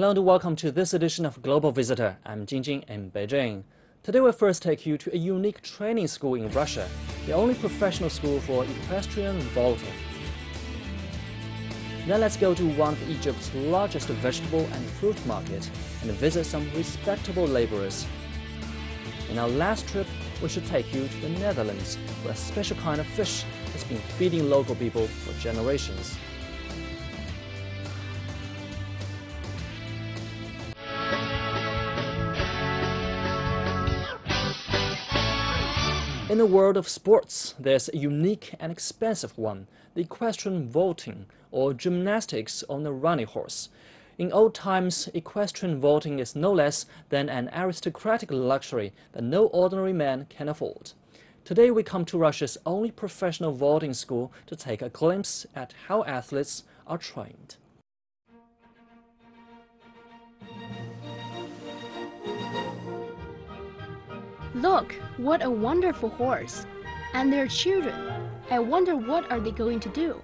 Hello and welcome to this edition of Global Visitor. I'm Jingjing in Beijing. Today we'll first take you to a unique training school in Russia, the only professional school for equestrian vaulting. Then let's go to one of Egypt's largest vegetable and fruit markets and visit some respectable laborers. In our last trip, we should take you to the Netherlands, where a special kind of fish has been feeding local people for generations. In the world of sports, there's a unique and expensive one, the equestrian vaulting, or gymnastics on a running horse. In old times, equestrian vaulting is no less than an aristocratic luxury that no ordinary man can afford. Today we come to Russia's only professional vaulting school to take a glimpse at how athletes are trained. Look, what a wonderful horse! And their children. I wonder what are they going to do?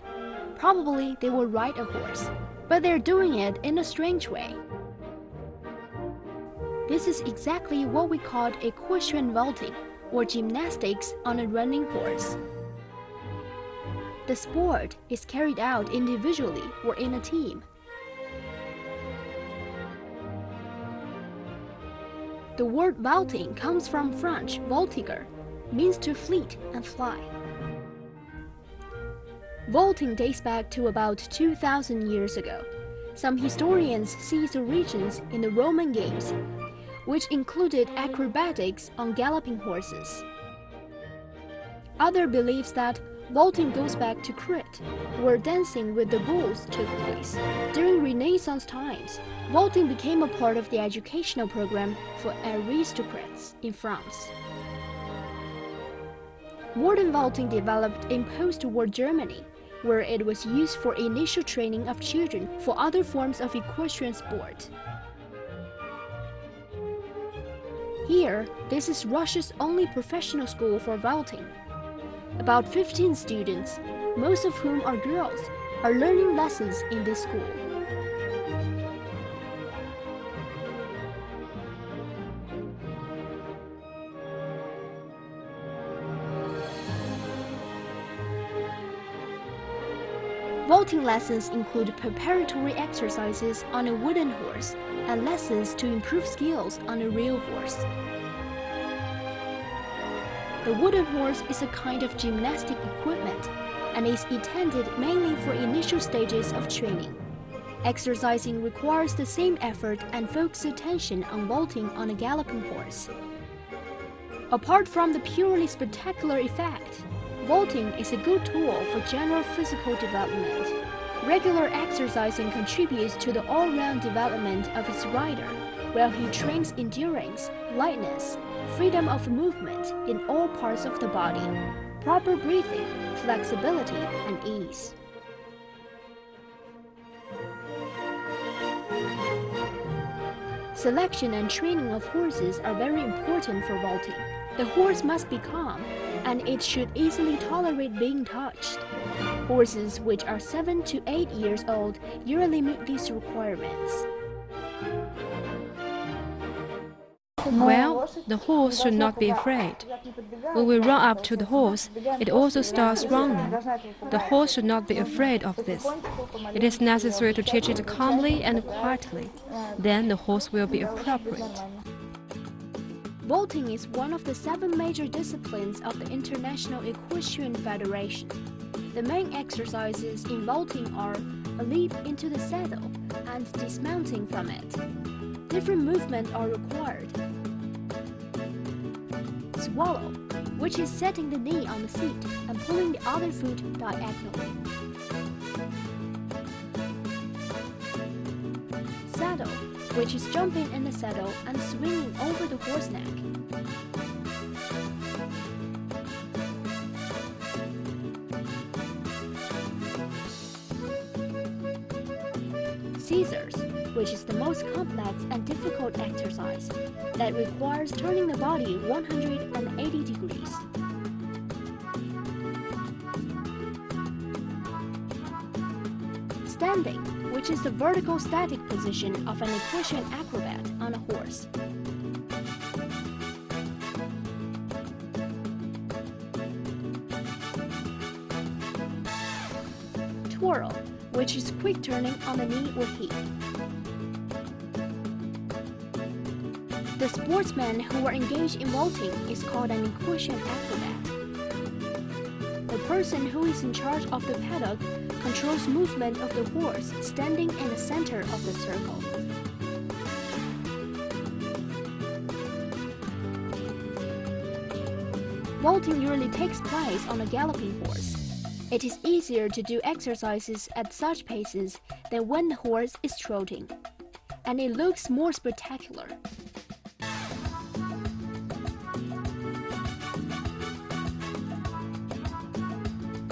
Probably they will ride a horse, but they're doing it in a strange way. This is exactly what we call equestrian vaulting, or gymnastics on a running horse. The sport is carried out individually or in a team. The word vaulting comes from French voltiger, means to fleet and fly. Vaulting dates back to about 2,000 years ago. Some historians see its origins in the Roman games, which included acrobatics on galloping horses. Others believe that vaulting goes back to Crete, where dancing with the bulls took place. During Renaissance times, vaulting became a part of the educational program for aristocrats in France. Modern vaulting developed in post-war Germany, where it was used for initial training of children for other forms of equestrian sport. Here, this is Russia's only professional school for vaulting. About 15 students, most of whom are girls, are learning lessons in this school. Vaulting lessons include preparatory exercises on a wooden horse and lessons to improve skills on a real horse. The wooden horse is a kind of gymnastic equipment and is intended mainly for initial stages of training. Exercising requires the same effort and focused attention on vaulting on a galloping horse. Apart from the purely spectacular effect, vaulting is a good tool for general physical development. Regular exercising contributes to the all-round development of its rider, while he trains endurance, lightness, freedom of movement in all parts of the body, proper breathing, flexibility, and ease. Selection and training of horses are very important for vaulting. The horse must be calm, and it should easily tolerate being touched. Horses which are 7 to 8 years old usually meet these requirements. Well, the horse should not be afraid. When we run up to the horse, it also starts running. The horse should not be afraid of this. It is necessary to teach it calmly and quietly. Then the horse will be appropriate. Vaulting is one of the 7 major disciplines of the International Equestrian Federation. The main exercises in vaulting are a leap into the saddle and dismounting from it. Different movements are required. Swallow, which is setting the knee on the seat and pulling the other foot diagonally. Saddle, which is jumping in the saddle and swinging over the horse neck. Scissors, which is the most complex and difficult exercise that requires turning the body 180 degrees. Standing, which is the vertical static position of an equestrian acrobat on a horse. Twirl, which is quick turning on the knee or hip. The sportsmen who are engaged in vaulting is called an equestrian acrobat. The person who is in charge of the paddock controls movement of the horse standing in the center of the circle. Vaulting usually takes place on a galloping horse. It is easier to do exercises at such paces than when the horse is trotting, and it looks more spectacular.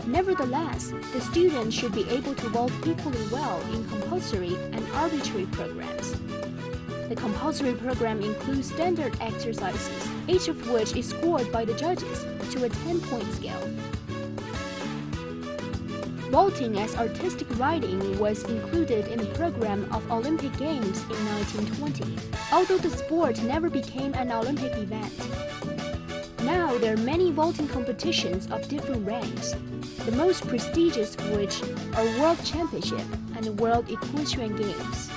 Nevertheless, the student should be able to vault equally well in compulsory and arbitrary programs. The compulsory program includes standard exercises, each of which is scored by the judges to a 10-point scale. Vaulting as artistic riding was included in the program of Olympic Games in 1920, although the sport never became an Olympic event. Now there are many vaulting competitions of different ranks, the most prestigious of which are World Championship and World Equestrian Games.